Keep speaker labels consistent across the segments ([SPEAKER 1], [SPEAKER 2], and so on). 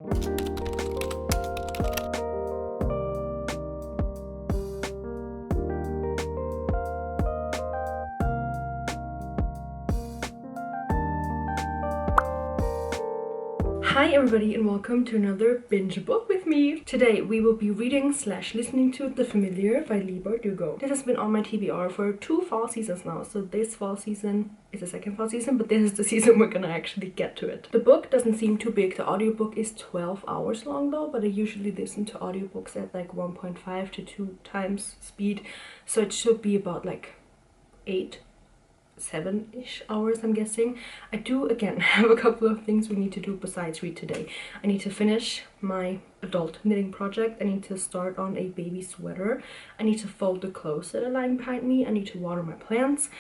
[SPEAKER 1] Hi everybody and welcome to another binge book with me. Today we will be reading / listening to The Familiar by Leigh Bardugo. This has been on my TBR for 2 fall seasons now, so this fall season is the second fall season, but this is the season we're gonna actually get to it. The book doesn't seem too big. The audiobook is 12 hours long though, but I usually listen to audiobooks at like 1.5 to 2 times speed, so it should be about like 7-ish hours, I'm guessing. I do again have a couple of things we need to do besides read today. I need to finish my adult knitting project. I need to start on a baby sweater. I need to fold the clothes that are lying behind me. I need to water my plants.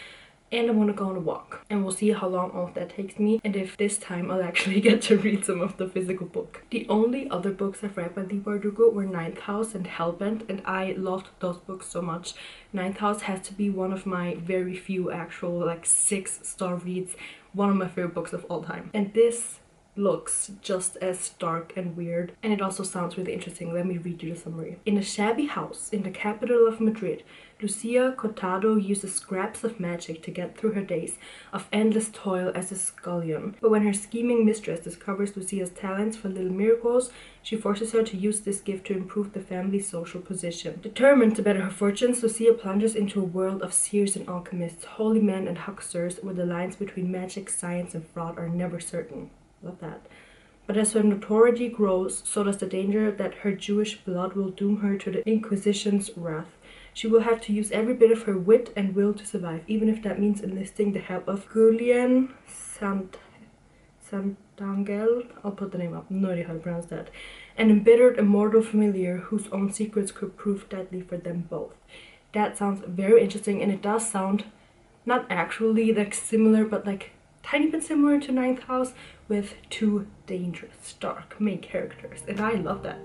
[SPEAKER 1] And I want to go on a walk. And we'll see how long all of that takes me and if this time I'll actually get to read some of the physical book. The only other books I've read by Leigh Bardugo were Ninth House and Hellbent, and I loved those books so much. Ninth House has to be one of my very few actual like 6-star reads. One of my favorite books of all time. And this looks just as dark and weird, and it also sounds really interesting. Let me read you the summary. In a shabby house in the capital of Madrid, Lucia Cortado uses scraps of magic to get through her days of endless toil as a scullion. But when her scheming mistress discovers Lucia's talents for little miracles, she forces her to use this gift to improve the family's social position. Determined to better her fortunes, Lucia plunges into a world of seers and alchemists, holy men and hucksters, where the lines between magic, science, and fraud are never certain. Love that. But as her notoriety grows, so does the danger that her Jewish blood will doom her to the Inquisition's wrath. She will have to use every bit of her wit and will to survive, even if that means enlisting the help of Julian Santangel. I'll put the name up, no idea how to pronounce that. An embittered immortal familiar whose own secrets could prove deadly for them both. That sounds very interesting, and it does sound not actually like similar, but like tiny bit similar to Ninth House, with 2 dangerous, dark main characters, and I love that.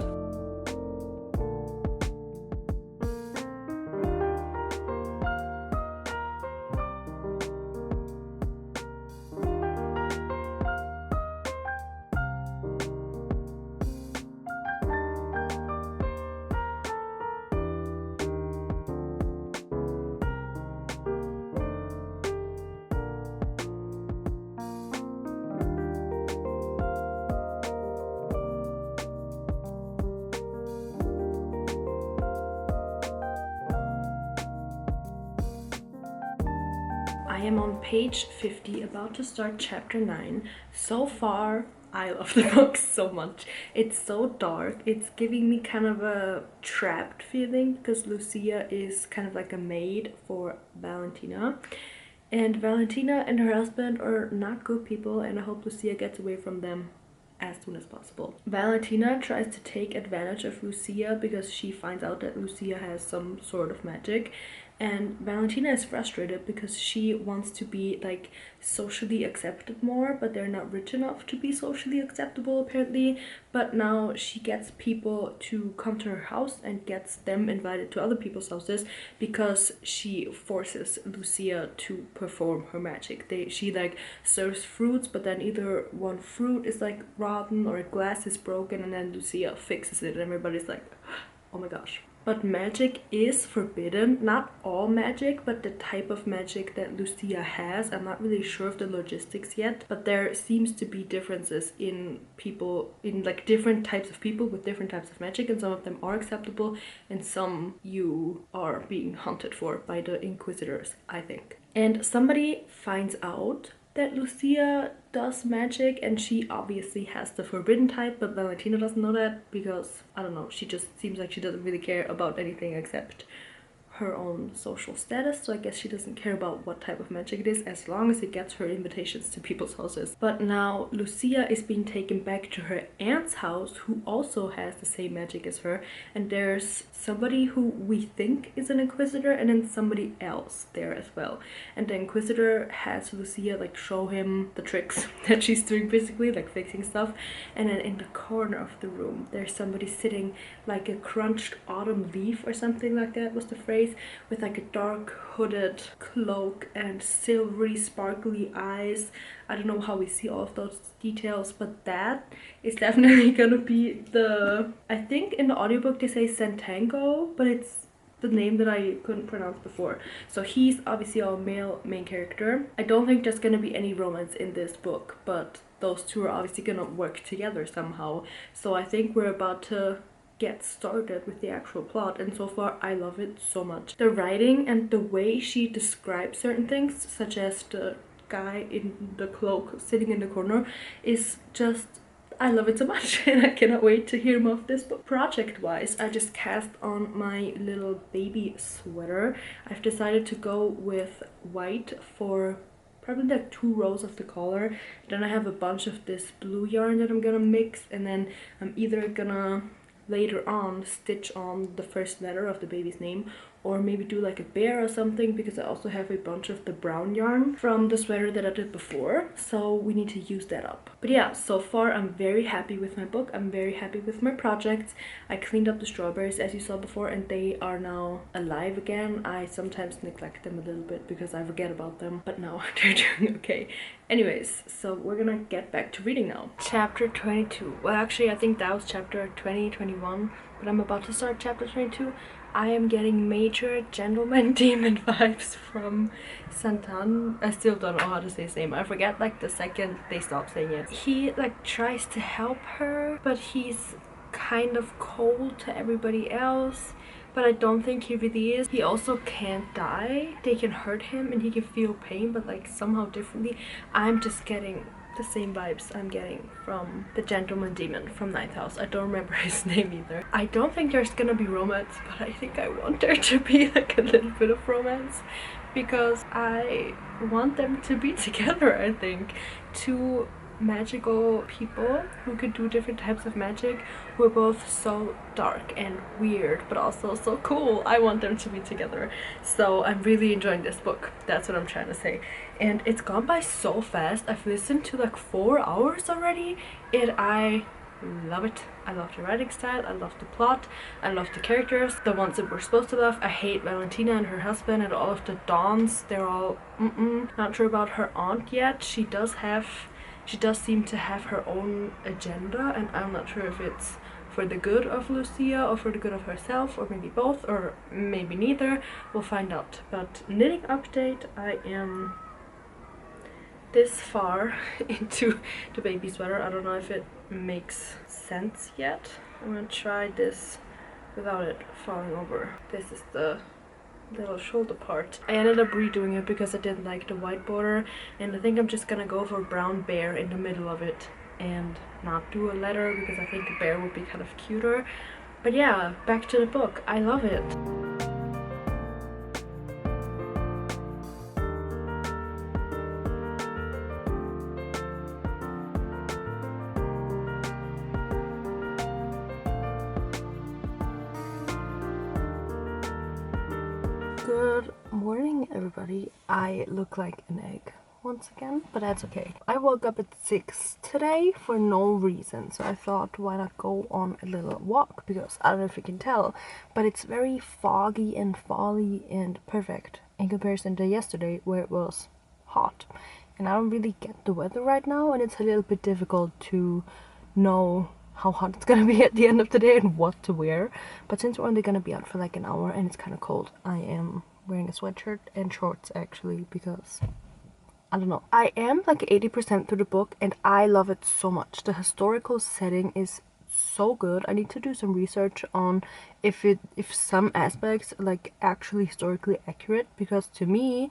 [SPEAKER 1] I am on page 50, about to start chapter 9. So far, I love the book so much. It's so dark. It's giving me kind of a trapped feeling because Lucia is kind of like a maid for Valentina. And Valentina and her husband are not good people, and I hope Lucia gets away from them as soon as possible. Valentina tries to take advantage of Lucia because she finds out that Lucia has some sort of magic, and Valentina is frustrated because she wants to be like socially accepted more, but they're not rich enough to be socially acceptable apparently. But now she gets people to come to her house and gets them invited to other people's houses because she forces Lucia to perform her magic. She like serves fruits, but then either one fruit is like rotten or a glass is broken, and then Lucia fixes it and everybody's like, oh my gosh. But magic is forbidden. Not all magic, but the type of magic that Lucia has. I'm not really sure of the logistics yet, but there seems to be differences in people, in like different types of people with different types of magic, and some of them are acceptable and some you are being hunted for by the Inquisitors, I think. And somebody finds out that Lucia does magic, and she obviously has the forbidden type, but Valentina doesn't know that because, I don't know, she just seems like she doesn't really care about anything except her own social status, so I guess she doesn't care about what type of magic it is as long as it gets her invitations to people's houses. But now Lucia is being taken back to her aunt's house, who also has the same magic as her, and there's somebody who we think is an Inquisitor and then somebody else there as well. And the Inquisitor has Lucia like show him the tricks that she's doing, basically like fixing stuff, and then in the corner of the room there's somebody sitting like a crunched autumn leaf or something like that was the phrase, face with like a dark hooded cloak and silvery sparkly eyes. I don't know how we see all of those details, but that is definitely gonna be the, I think in the audiobook they say Sentango, but it's the name that I couldn't pronounce before. So he's obviously our male main character. I don't think there's gonna be any romance in this book, but those two are obviously gonna work together somehow. So I think we're about to get started with the actual plot, and so far I love it so much. The writing and the way she describes certain things, such as the guy in the cloak sitting in the corner, is just, I love it so much and I cannot wait to hear more of this book. Project wise, I just cast on my little baby sweater. I've decided to go with white for probably like 2 rows of the collar. Then I have a bunch of this blue yarn that I'm gonna mix, and then I'm either gonna later on stitch on the first letter of the baby's name, or maybe do like a bear or something, because I also have a bunch of the brown yarn from the sweater that I did before, so we need to use that up. But yeah, so far I'm very happy with my book. I'm very happy with my projects. I cleaned up the strawberries as you saw before, and they are now alive again. I sometimes neglect them a little bit because I forget about them, but now they're doing okay. Anyways, so we're gonna get back to reading now. Chapter 22. Well, actually I think that was chapter 20, 21, but I'm about to start chapter 22. I am getting major gentleman demon vibes from Santan. I still don't know how to say his name. I forget like the second they stop saying it. He like tries to help her, but he's kind of cold to everybody else. But I don't think he really is. He also can't die. They can hurt him and he can feel pain, but like somehow differently. I'm just getting the same vibes I'm getting from the gentleman demon from Ninth House. I don't remember his name either. I don't think there's gonna be romance, but I think I want there to be like a little bit of romance, because I want them to be together. I think two magical people who could do different types of magic, who are both so dark and weird but also so cool. I want them to be together. So I'm really enjoying this book. That's what I'm trying to say. And it's gone by so fast. I've listened to like 4 hours already, and I love it. I love the writing style, I love the plot, I love the characters, the ones that we're supposed to love. I hate Valentina and her husband and all of the Dons. They're all not sure about her aunt yet. She does seem to have her own agenda, and I'm not sure if it's for the good of Lucia or for the good of herself, or maybe both, or maybe neither. We'll find out. But knitting update, I am this far into the baby sweater. I don't know if it makes sense yet. I'm gonna try this without it falling over. This is the little shoulder part. I ended up redoing it because I didn't like the white border, and I think I'm just gonna go for a brown bear in the middle of it and not do a letter, because I think a bear would be kind of cuter. But yeah, back to the book. I love it. Good morning, everybody. I look like an egg once again, but that's okay. I woke up at 6 today for no reason, so I thought, why not go on a little walk, because I don't know if you can tell, but it's very foggy and folly and perfect in comparison to yesterday where it was hot. And I don't really get the weather right now, and it's a little bit difficult to know how hot it's gonna be at the end of the day and what to wear. But since we're only gonna be out for like an hour and it's kind of cold, I am wearing a sweatshirt and shorts actually, because I don't know. I am like 80% through the book and I love it so much. The historical setting is so good. I need to do some research on if some aspects are like actually historically accurate, because to me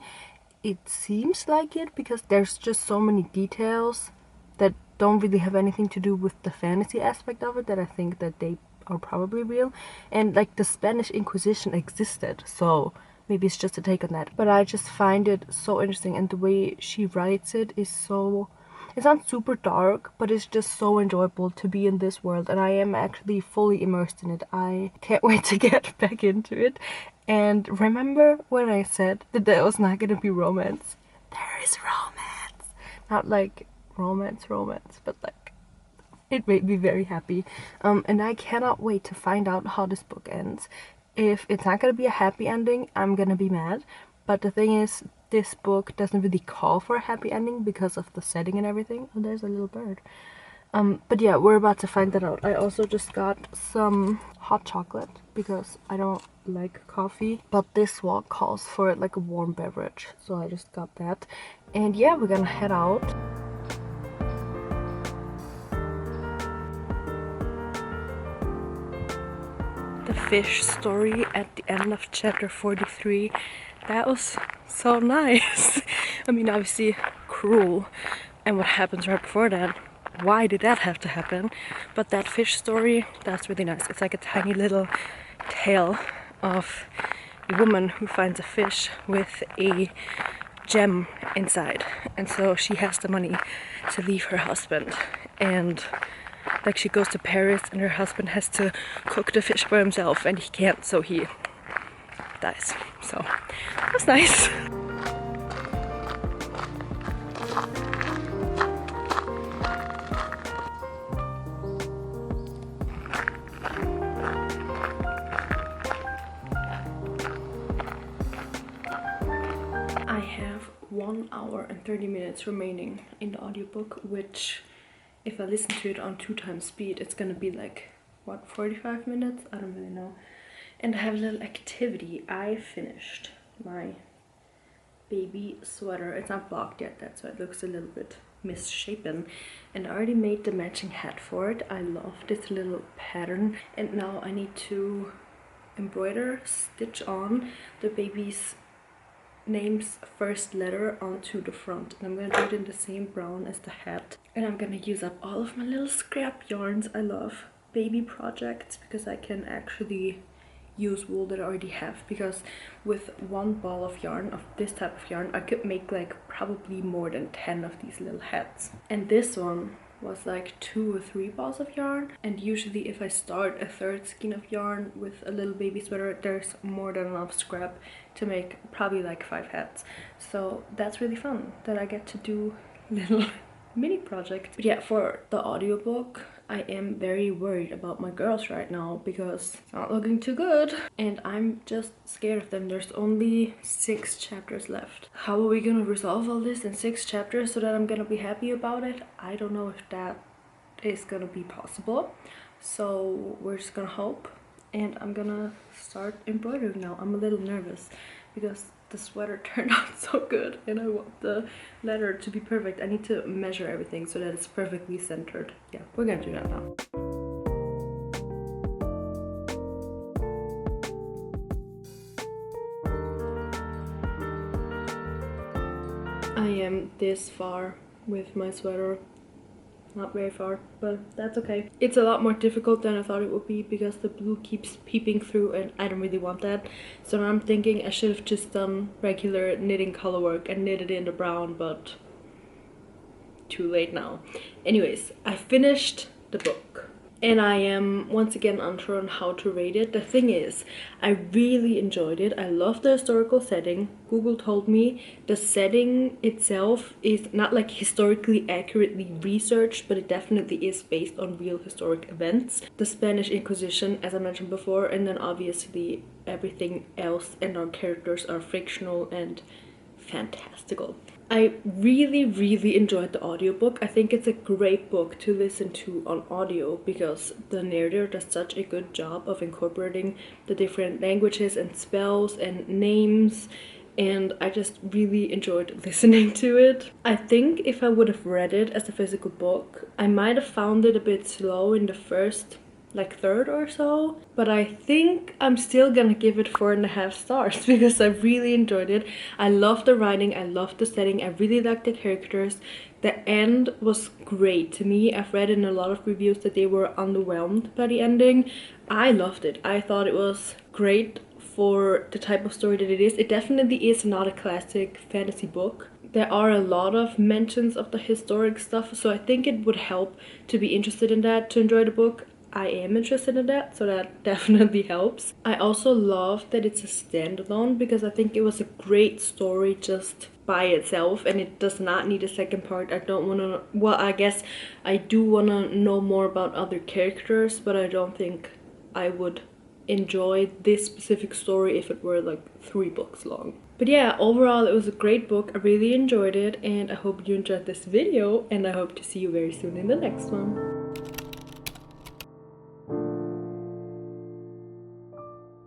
[SPEAKER 1] it seems like it, because there's just so many details that don't really have anything to do with the fantasy aspect of it, that I think that they are probably real. And like the Spanish Inquisition existed, so maybe it's just a take on that. But I just find it so interesting, and the way she writes it is so, it's not super dark, but it's just so enjoyable to be in this world, and I am actually fully immersed in it. I can't wait to get back into it. And remember when I said that there was not gonna be romance? There is romance. Not like romance, but like it made me very happy. And I cannot wait to find out how this book ends. If it's not gonna be a happy ending, I'm gonna be mad. But the thing is, this book doesn't really call for a happy ending because of the setting and everything. Oh, there's a little bird. But yeah, we're about to find that out. I also just got some hot chocolate because I don't like coffee, but this walk calls for like a warm beverage, so I just got that. And yeah, we're gonna head out. The fish story at the end of chapter 43, that was so nice. I mean, obviously cruel, and what happens right before that, why did that have to happen? But that fish story, that's really nice. It's like a tiny little tale of a woman who finds a fish with a gem inside, and so she has the money to leave her husband, and like she goes to Paris and her husband has to cook the fish for himself and he can't, so he dies. So that's nice. I have 1 hour and 30 minutes remaining in the audiobook, which if I listen to it on 2x speed, it's gonna be like, what, 45 minutes? I don't really know. And I have a little activity. I finished my baby sweater. It's not blocked yet, that's why it looks a little bit misshapen. And I already made the matching hat for it. I love this little pattern. And now I need to embroider, stitch on the baby's name's first letter onto the front, and I'm gonna do it in the same brown as the hat. And I'm gonna use up all of my little scrap yarns. I love baby projects because I can actually use wool that I already have, because with one ball of yarn, of this type of yarn, I could make like probably more than 10 of these little hats. And this one was like 2 or 3 balls of yarn, and usually if I start a third skein of yarn with a little baby sweater, there's more than enough scrap to make probably like 5 hats. So that's really fun that I get to do little mini projects. But yeah, for the audiobook, I am very worried about my girls right now because it's not looking too good and I'm just scared of them. There's only 6 chapters left. How are we gonna resolve all this in 6 chapters so that I'm gonna be happy about it? I don't know if that is gonna be possible, so we're just gonna hope. And I'm gonna start embroidering now. I'm a little nervous because the sweater turned out so good and I want the letter to be perfect. I need to measure everything so that it's perfectly centered. Yeah, we're gonna do that now. I am this far with my sweater. Not very far, but that's okay. It's a lot more difficult than I thought it would be because the blue keeps peeping through and I don't really want that. So now I'm thinking I should have just done regular knitting color work and knitted in the brown, but too late now. Anyways, I finished the book and I am once again unsure on how to rate it. The thing is, I really enjoyed it. I love the historical setting. Google told me the setting itself is not like historically accurately researched, but it definitely is based on real historic events. The Spanish Inquisition, as I mentioned before, and then obviously everything else, and our characters are fictional and fantastical. I really enjoyed the audiobook. I think it's a great book to listen to on audio because the narrator does such a good job of incorporating the different languages and spells and names, and I just really enjoyed listening to it. I think if I would have read it as a physical book, I might have found it a bit slow in the first like third or so, but I think I'm still gonna give it 4.5 stars because I really enjoyed it. I love the writing, I love the setting, I really like the characters. The end was great to me. I've read in a lot of reviews that they were underwhelmed by the ending. I loved it. I thought it was great for the type of story that it is. It definitely is not a classic fantasy book. There are a lot of mentions of the historic stuff, so I think it would help to be interested in that to enjoy the book. I am interested in that, so that definitely helps. I also love that it's a standalone because I think it was a great story just by itself and it does not need a second part. I don't want to, well, I guess I do want to know more about other characters, but I don't think I would enjoy this specific story if it were like 3 books long. But yeah, overall it was a great book. I really enjoyed it, and I hope you enjoyed this video, and I hope to see you very soon in the next one.